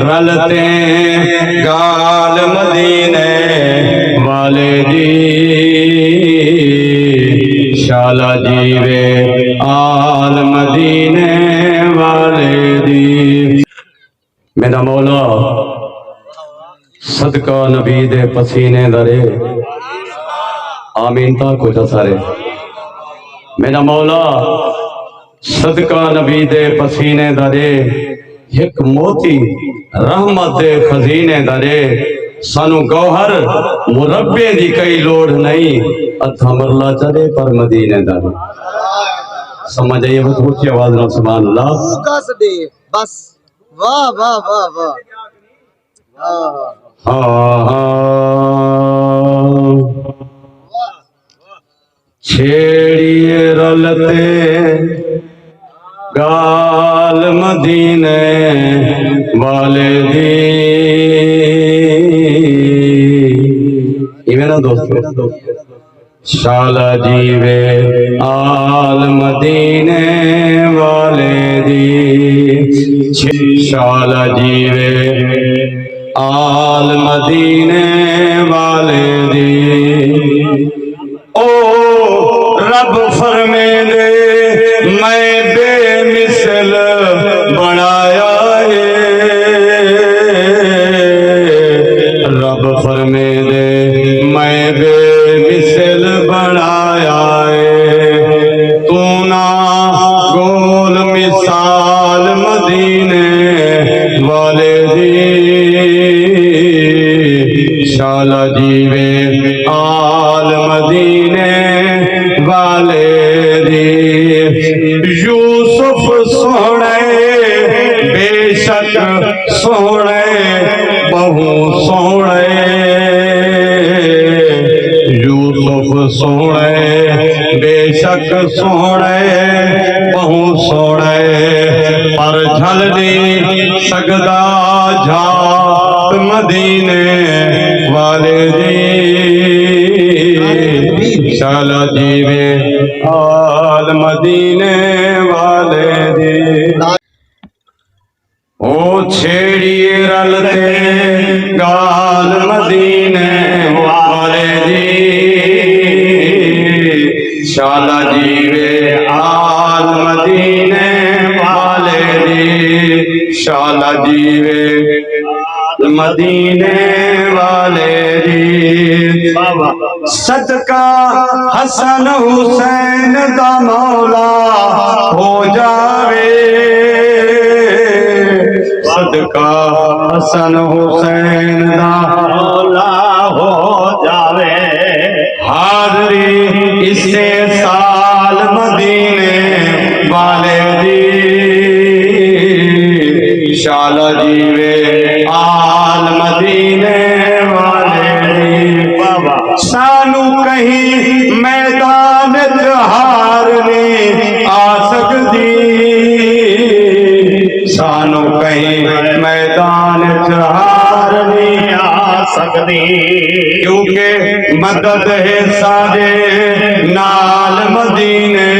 रलते गाल मदीने वाले दी, शाला जीवे आल मदीने वाले दी। मेरा मौला सदका नबी दे पसीने दरे, आमीन ता कुछ सारे। मेरा मौला सदका नबी दे पसीने दरे, एक मोती रहमत दे खजीने दरे, सानू गौहर मुरब्बे दी कई लोड़ नहीं, अथा मरला चले पर मदीने दरे। समझ आइए बस ऊंची आवाज में सुभान अल्लाह। बस वाह वाह वाह वाह। छेड़िए रलते गाल मदीने वाले दी, मेरा दोस्त शाला जीवे आल मदीने वाले दी, शाला जीवे आल मदीने वाले दी। ओ रब फरमे दे मैं बेमिसल बनाया है, रब फरमे दे मैं बेमिसल बनाया है, तू ना गोल मिसाल मदीने वाले दी, शाला जीवे आल मदीने वाले दी। यूसुफ सोने बेशक सोने बहु सोने, यूसुफ सोने बेशक सोने बहु सोने, पर झल नहीं सकदा जात मदीने वाले दी, शाला जीवे आल मदीने वाले दी। ओ छेड़िए रलते गाल मदीने वाले दी, शाला जीवे आल मदीने वाले दी, शाला जीवे मदीने वाले दी। सदका हसन हुसैन दा मौला हो जावे, सदका हसन हुसैन दा मौला हो जावे, हाजरी इसे साल मदीने वाले दी, शाला जीवे आल मदीने वाले दी। सानू कहीं मैदान हार नहीं आ सकती, सानू कहीं मैदान हार नहीं आ सकती, क्योंकि मदद है सारे नाल मदीने